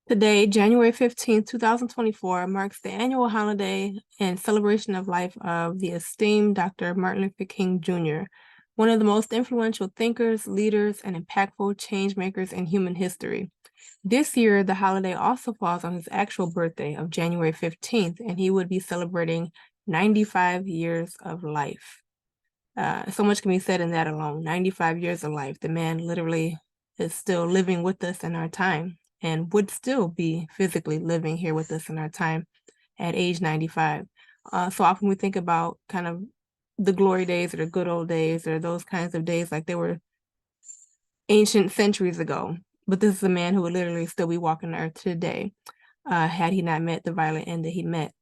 Today, January 15th, 2024, marks the annual holiday and celebration of life of the esteemed Dr. Martin Luther King Jr., one of the most influential thinkers, leaders, and impactful change makers in human history. This year, the holiday also falls on his actual birthday of January 15th, and he would be celebrating 95 years of life. So much can be said in that alone. 95 years of life. The man literally is still living with us in our time and would still be physically living here with us in our time at age 95. So often we think about kind of the glory days or the good old days or those kinds of days like they were ancient centuries ago. But this is a man who would literally still be walking the earth today had he not met the violent end that he met.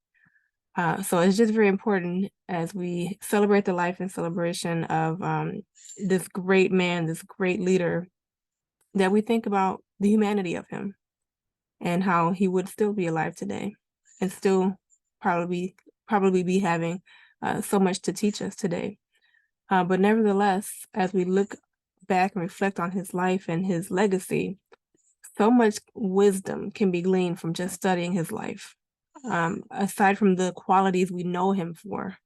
So it's just very important as we celebrate the life and celebration of this great man, this great leader, that we think about the humanity of him and how he would still be alive today and still probably be having so much to teach us today. But nevertheless, as we look back and reflect on his life and his legacy, so much wisdom can be gleaned from just studying his life. Aside from the qualities we know him for,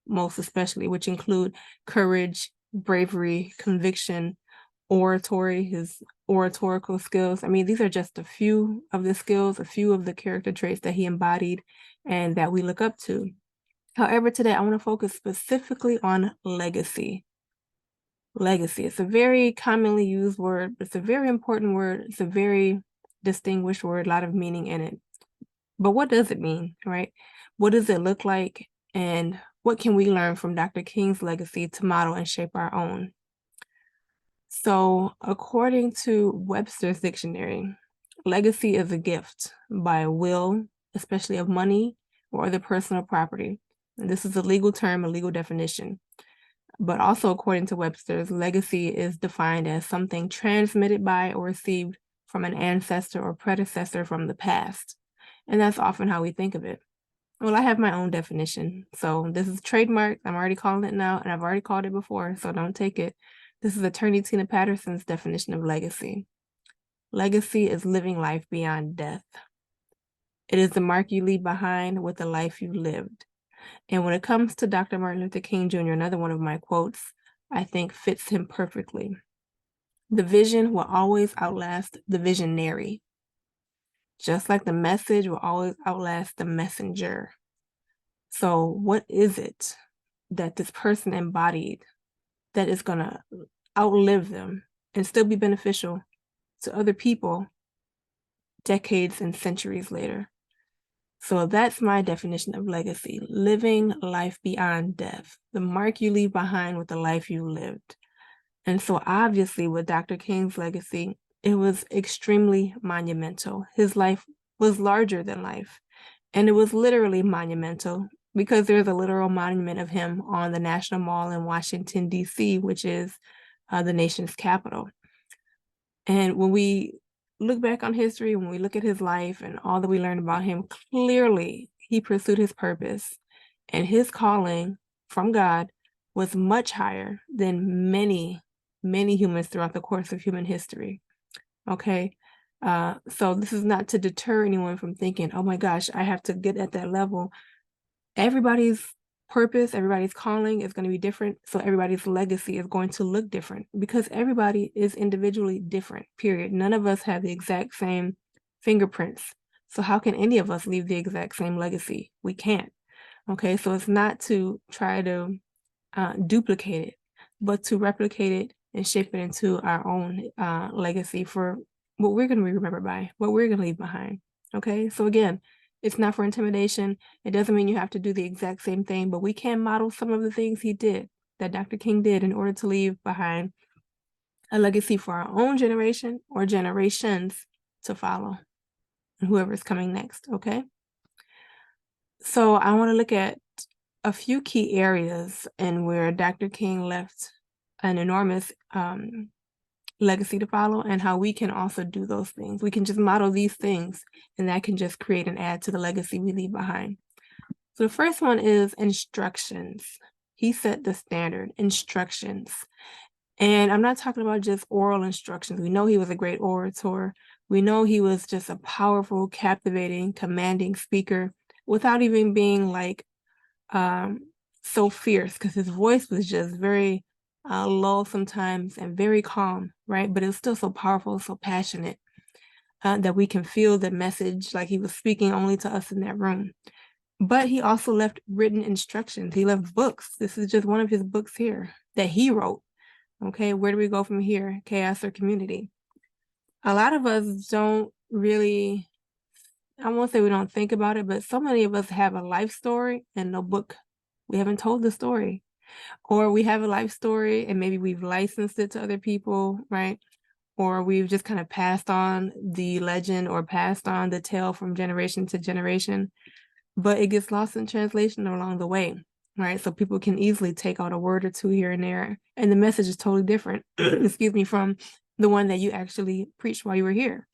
most especially, which include courage, bravery, conviction, oratory, his oratorical skills. I mean, these are just a few of the skills, a few of the character traits that he embodied and that we look up to. However, today I want to focus specifically on legacy. Legacy. It's a very commonly used word, but it's a very important word. It's a very distinguished word, a lot of meaning in it. But what does it mean, right? What does it look like? And what can we learn from Dr. King's legacy to model and shape our own? So according to Webster's dictionary, legacy is a gift by will, especially of money or other personal property. And this is a legal term, a legal definition. But also according to Webster's, legacy is defined as something transmitted by or received from an ancestor or predecessor from the past. And that's often how we think of it. Well, I have my own definition. So this is trademarked. I'm already calling it now, and I've already called it before, so don't take it. This is attorney Tina Patterson's definition of legacy. Legacy is living life beyond death. It is the mark you leave behind with the life you lived. And when it comes to Dr. Martin Luther King Jr., another one of my quotes, I think fits him perfectly. The vision will always outlast the visionary, just like the message will always outlast the messenger. So what is it that this person embodied that is going to outlive them and still be beneficial to other people decades and centuries later? So that's my definition of legacy: living life beyond death, the mark you leave behind with the life you lived. And so obviously with Dr. King's legacy, it was extremely monumental. His life was larger than life, and it was literally monumental because there's a literal monument of him on the National Mall in Washington, D.C., which is the nation's capital. And when we look back on history, when we look at his life and all that we learned about him, clearly he pursued his purpose, and his calling from God was much higher than many humans throughout the course of human history. Okay. So this is not to deter anyone from thinking, oh my gosh, I have to get at that level. Everybody's purpose, everybody's calling is going to be different. So everybody's legacy is going to look different because everybody is individually different, period. None of us have the exact same fingerprints. So how can any of us leave the exact same legacy? We can't. Okay. So it's not to try to duplicate it, but to replicate it and shape it into our own legacy for what we're going to be remembered by, what we're going to leave behind. Okay. So again, it's not for intimidation. It doesn't mean you have to do the exact same thing, but we can model some of the things he did, that Dr. King did, in order to leave behind a legacy for our own generation or generations to follow, and whoever's coming next. Okay. So I want to look at a few key areas and where Dr. King left an enormous legacy to follow, and how we can also do those things. We can just model these things, and that can just create and add to the legacy we leave behind. So the first one is instructions. He set the standard, instructions. And I'm not talking about just oral instructions. We know he was a great orator, We know he was just a powerful, captivating, commanding speaker without even being like so fierce, because his voice was just very low sometimes and very calm, right? But it was still so powerful, so passionate that we can feel the message like he was speaking only to us in that room. But he also left written instructions. He left books. This is just one of his books here that he wrote. Okay, where do we go from here? Chaos or community? A lot of us don't really, I won't say we don't think about it, but so many of us have a life story and no book. We haven't told the story. Or we have a life story and maybe we've licensed it to other people, right? Or we've just kind of passed on the legend or passed on the tale from generation to generation, but it gets lost in translation along the way, right? So people can easily take out a word or two here and there, and the message is totally different, excuse me, from the one that you actually preached while you were here.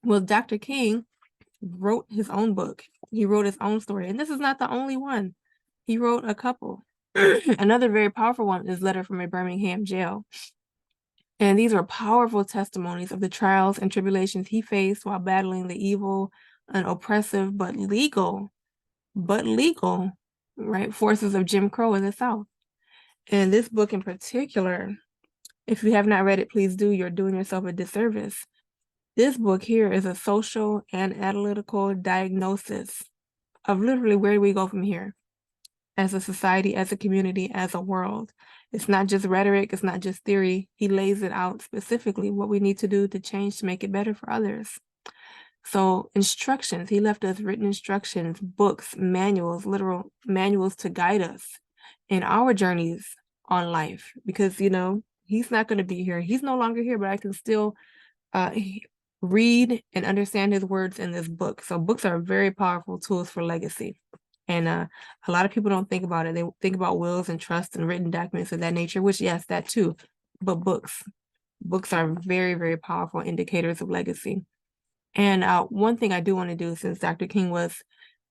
Well, Dr. King wrote his own book. He wrote his own story, and this is not the only one. He wrote a couple. Another very powerful one is Letter from a Birmingham Jail. And these are powerful testimonies of the trials and tribulations he faced while battling the evil and oppressive but legal, right, forces of Jim Crow in the South. And this book in particular, if you have not read it, please do. You're doing yourself a disservice. This book here is a social and analytical diagnosis of literally where do we go from here as a society, as a community, as a world. It's not just rhetoric, it's not just theory. He lays it out specifically what we need to do to change to make it better for others. So instructions, he left us written instructions, books, manuals, literal manuals to guide us in our journeys on life, because, you know, he's not going to be here. He's no longer here, but I can still read and understand his words in this book. So books are very powerful tools for legacy. And a lot of people don't think about it. They think about wills and trusts and written documents of that nature, which, yes, that too. But books are very, very powerful indicators of legacy. And one thing I do want to do, since Dr. King was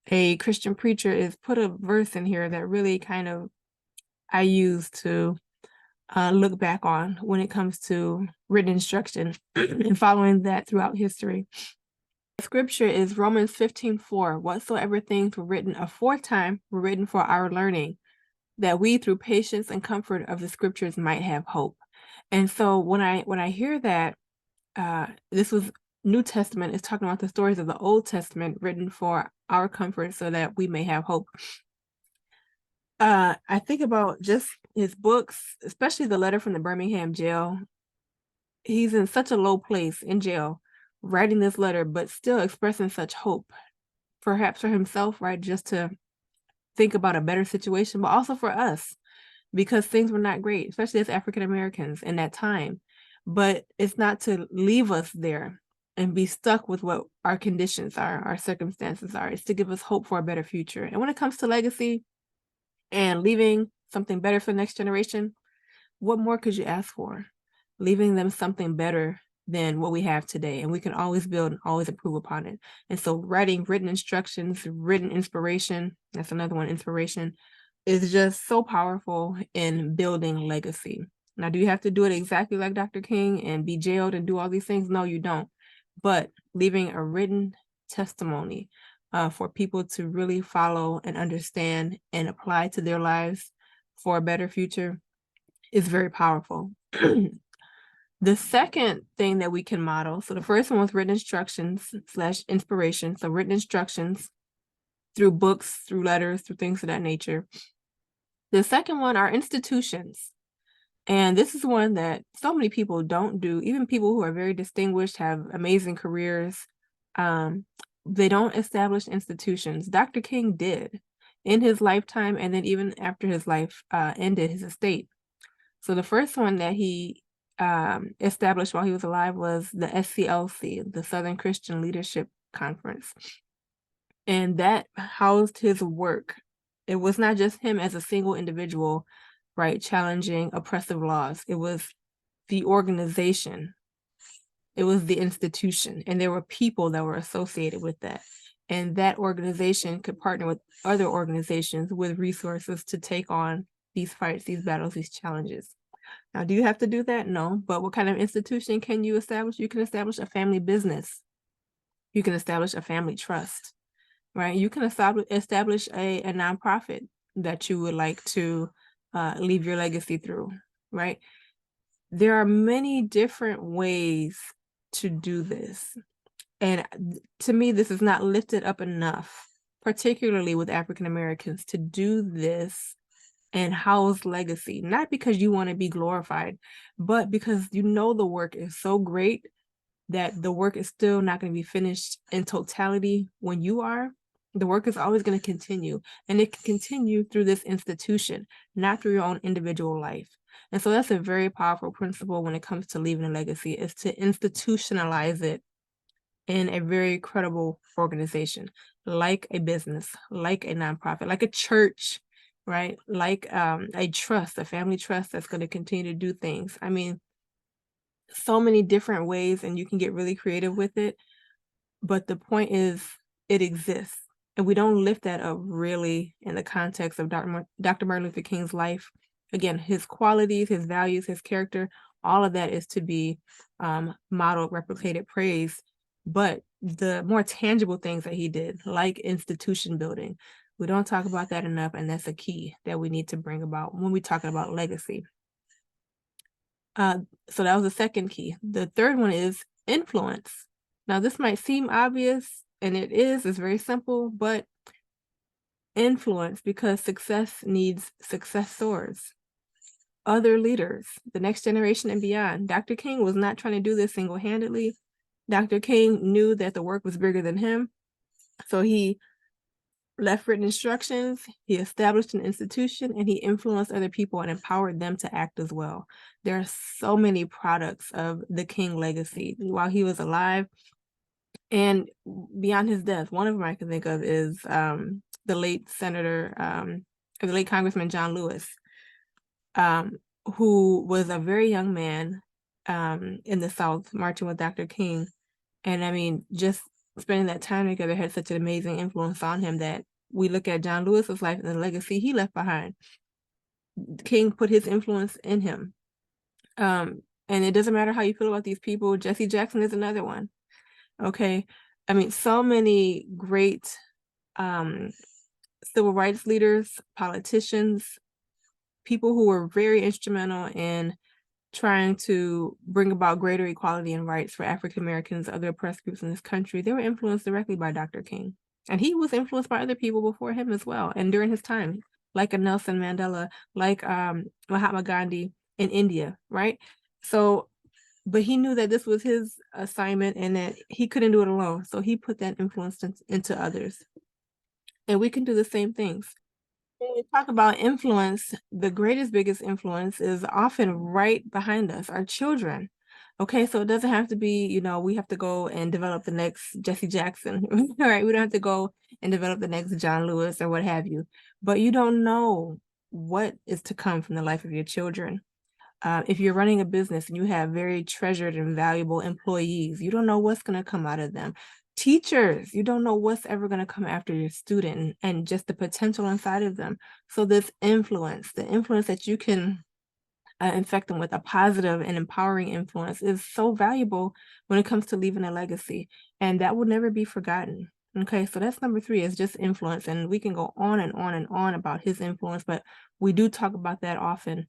a Christian preacher, is put a verse in here that really kind of I use to look back on when it comes to written instruction and following that throughout history. The scripture is Romans 15:4. Whatsoever things were written aforetime were written for our learning, that we through patience and comfort of the scriptures might have hope. And so when I hear that, this was New Testament is talking about the stories of the Old Testament written for our comfort so that we may have hope. I think about just his books, especially the letter from the Birmingham jail. He's in such a low place in jail, writing this letter, but still expressing such hope, perhaps for himself, right? Just to think about a better situation, but also for us, because things were not great, especially as African Americans in that time. But it's not to leave us there and be stuck with what our conditions are, our circumstances are. It's to give us hope for a better future. And when it comes to legacy and leaving something better for the next generation, what more could you ask for? Leaving them something better than what we have today. And we can always build and always improve upon it. And so writing written instructions, written inspiration, that's another one, inspiration, is just so powerful in building legacy. Now, do you have to do it exactly like Dr. King and be jailed and do all these things? No, you don't. But leaving a written testimony for people to really follow and understand and apply to their lives for a better future is very powerful. The second thing that we can model, so the first one was written instructions / inspiration. So written instructions through books, through letters, through things of that nature. The second one are institutions. And this is one that so many people don't do. Even people who are very distinguished, have amazing careers, they don't establish institutions. Dr. King did in his lifetime, and then even after his life ended, his estate. So the first one that he established while he was alive was the SCLC, the Southern Christian Leadership Conference. And that housed his work. It was not just him as a single individual, right, challenging oppressive laws. It was the organization. It was the institution. And there were people that were associated with that. And that organization could partner with other organizations with resources to take on these fights, these battles, these challenges. Now, do you have to do that? No. But what kind of institution can you establish? You can establish a family business. You can establish a family trust, right? You can establish a nonprofit that you would like to leave your legacy through, right? There are many different ways to do this. And to me, this is not lifted up enough, particularly with African Americans, to do this and house legacy, not because you want to be glorified, but because you know the work is so great that the work is still not going to be finished in totality when you are. The work is always going to continue, and it can continue through this institution, not through your own individual life. And so that's a very powerful principle when it comes to leaving a legacy, is to institutionalize it in a very credible organization, like a business, like a nonprofit, like a church, right? Like a trust, a family trust that's going to continue to do things. I mean, so many different ways, and you can get really creative with it. But the point is, it exists. And we don't lift that up really in the context of Dr. Martin Luther King's life. Again, his qualities, his values, his character, all of that is to be modeled, replicated, praised. But the more tangible things that he did, like institution building, we don't talk about that enough. And that's a key that we need to bring about when we're talking about legacy. So that was the second key. The third one is influence. Now, this might seem obvious, and it is, it's very simple, but influence, because success needs successors, other leaders, the next generation and beyond. Dr. King was not trying to do this single-handedly. Dr. King knew that the work was bigger than him. So he left written instructions, he established an institution, and he influenced other people and empowered them to act as well. There are so many products of the King legacy while he was alive and beyond his death. One of them I can think of is the late the late Congressman John Lewis, who was a very young man in the South marching with Dr. King. And I mean, just spending that time together had such an amazing influence on him that we look at John Lewis's life and the legacy he left behind. King put his influence in him. And it doesn't matter how you feel about these people. Jesse Jackson is another one. Okay. I mean, so many great civil rights leaders, politicians, people who were very instrumental in trying to bring about greater equality and rights for African Americans, other oppressed groups in this country. They were influenced directly by Dr. King. And he was influenced by other people before him as well. And during his time, like a Nelson Mandela, like Mahatma Gandhi in India, right? So, but he knew that this was his assignment and that he couldn't do it alone. So he put that influence into others. And we can do the same things. When we talk about influence, the greatest, biggest influence is often right behind us, our children. Okay, so it doesn't have to be, you know, we have to go and develop the next Jesse Jackson, all right? We don't have to go and develop the next John Lewis or what have you, but you don't know what is to come from the life of your children. If you're running a business and you have very treasured and valuable employees, you don't know what's going to come out of them. Teachers, you don't know what's ever going to come after your student and just the potential inside of them. So this influence, the influence that you can infect them with, a positive and empowering influence, is so valuable when it comes to leaving a legacy. And that will never be forgotten. Okay, so that's number 3, is just influence. And we can go on and on and on about his influence, but we do talk about that often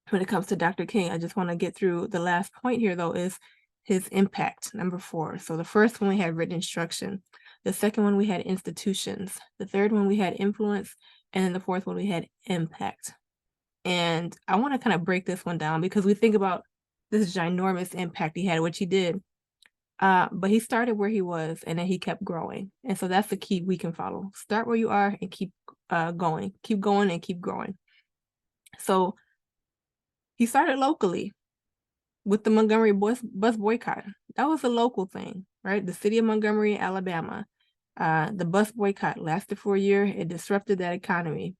when it comes to Dr. King. I just want to get through the last point here, though, is his impact, number 4. So the first one, we had written instruction. The second one, we had institutions. The third one, we had influence. And then the fourth one, we had impact. And I want to kind of break this one down because we think about this ginormous impact he had, which he did. But he started where he was and then he kept growing. And so that's the key we can follow. Start where you are and keep going. Keep going and keep growing. So he started locally with the Montgomery bus boycott. That was a local thing, right? The city of Montgomery, Alabama. The bus boycott lasted for a year. It disrupted that economy.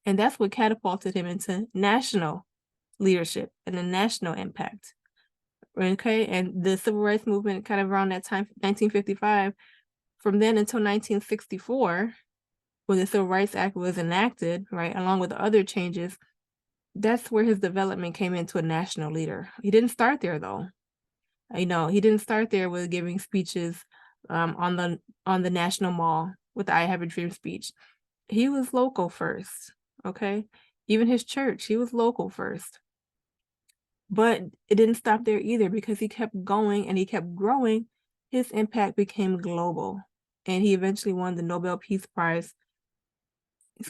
And that's what catapulted him into national leadership and a national impact. Okay, and the civil rights movement kind of around that time, 1955, from then until 1964, when the Civil Rights Act was enacted, right, along with other changes, that's where his development came into a national leader. He didn't start there though. He didn't start there with giving speeches on the National Mall with the I Have a Dream speech. He was local first, okay? Even his church, he was local first. But it didn't stop there either, because he kept going and he kept growing. His impact became global, and he eventually won the Nobel Peace Prize,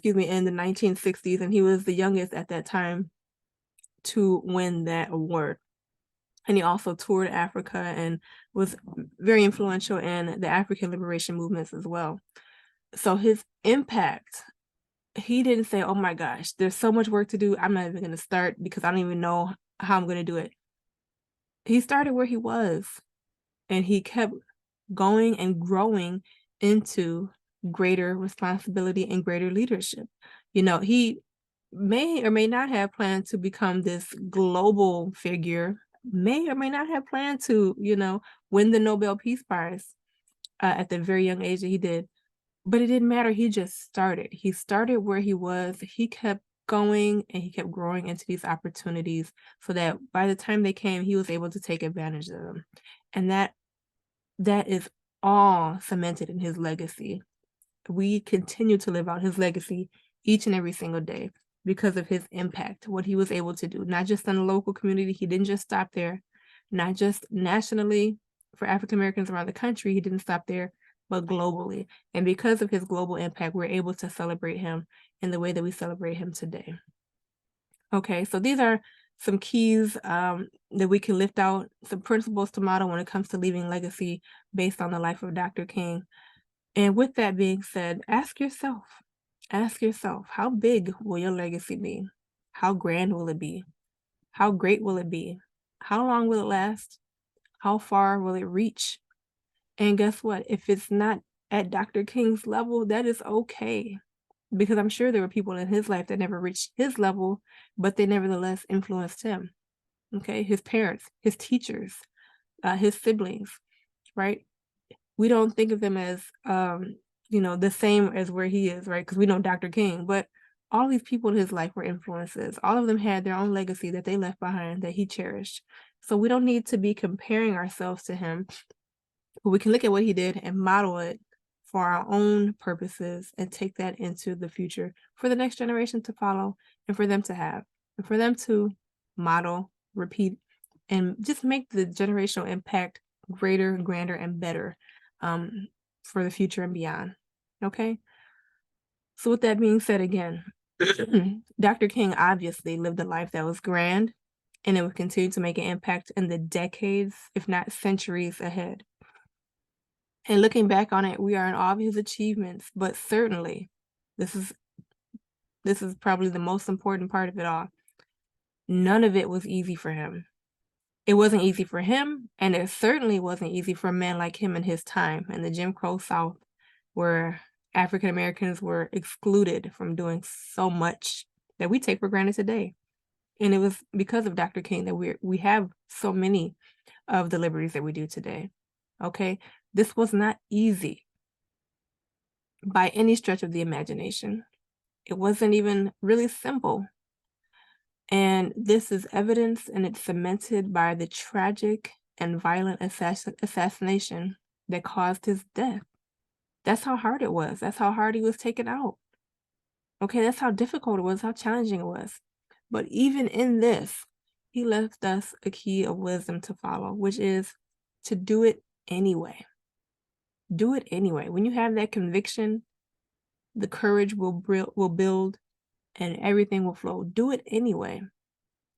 in the 1960s, and he was the youngest at that time to win that award. And he also toured Africa and was very influential in the African liberation movements as well. So his impact, he didn't say, oh my gosh, there's so much work to do, I'm not even going to start because I don't even know how I'm going to do it. He started where he was, and he kept going and growing into greater responsibility and greater leadership. He may or may not have planned to become this global figure, may or may not have planned to, win the Nobel Peace Prize at the very young age that he did. But it didn't matter. He just started. He started where he was. He kept going and he kept growing into these opportunities so that by the time they came, he was able to take advantage of them. And that is all cemented in his legacy. We continue to live out his legacy each and every single day because of his impact, what he was able to do, not just in the local community. He didn't just stop there, not just nationally for African Americans around the country. He didn't stop there, but globally. And because of his global impact, we're able to celebrate him in the way that we celebrate him today. Okay, so these are some keys that we can lift out, some principles to model when it comes to leaving legacy based on the life of Dr. King. And with that being said, ask yourself, how big will your legacy be? How grand will it be? How great will it be? How long will it last? How far will it reach? And guess what? If it's not at Dr. King's level, that is okay. Because I'm sure there were people in his life that never reached his level, but they nevertheless influenced him. Okay, his parents, his teachers, his siblings, right? We don't think of them as, the same as where he is, right? Because we know Dr. King, but all these people in his life were influences. All of them had their own legacy that they left behind that he cherished. So we don't need to be comparing ourselves to him, but we can look at what he did and model it for our own purposes and take that into the future for the next generation to follow and for them to have, and for them to model, repeat, and just make the generational impact greater, grander, and better for the future and beyond. Okay. So with that being said, again, Dr. King obviously lived a life that was grand, and it would continue to make an impact in the decades, if not centuries ahead. And looking back on it, we are in awe of his achievements, but certainly this is probably the most important part of it all. None of it was easy for him. It wasn't easy for him, and it certainly wasn't easy for a man like him in his time in the Jim Crow South, where African Americans were excluded from doing so much that we take for granted today. And it was because of Dr. King that we have so many of the liberties that we do today. Okay, this was not easy by any stretch of the imagination. It wasn't even really simple. And this is evidence, and it's cemented by the tragic and violent assassination that caused his death. That's how hard it was. That's how hard he was taken out. Okay, that's how difficult it was, how challenging it was. But even in this, he left us a key of wisdom to follow, which is to do it anyway. Do it anyway. When you have that conviction, the courage will build and everything will flow. Do it anyway.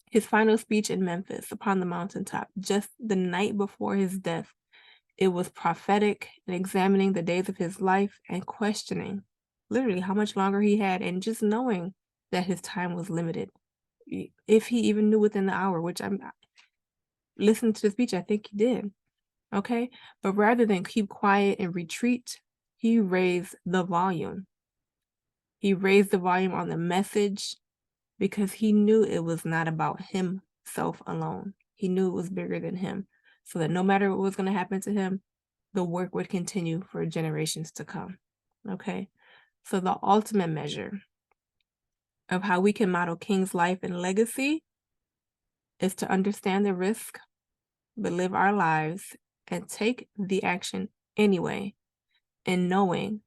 His final speech in Memphis upon the mountaintop, just the night before his death, it was prophetic in examining the days of his life and questioning literally how much longer he had, and just knowing that his time was limited. If he even knew within the hour, which I'm listening to the speech, I think he did. Okay, but rather than keep quiet and retreat, he raised the volume. He raised the volume on the message because he knew it was not about himself alone. He knew it was bigger than him, so that no matter what was going to happen to him, the work would continue for generations to come. Okay, so the ultimate measure of how we can model King's life and legacy is to understand the risk, but live our lives and take the action anyway, and knowing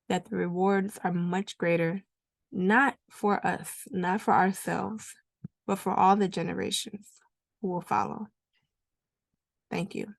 that the rewards are much greater, not for us, not for ourselves, but for all the generations who will follow. Thank you.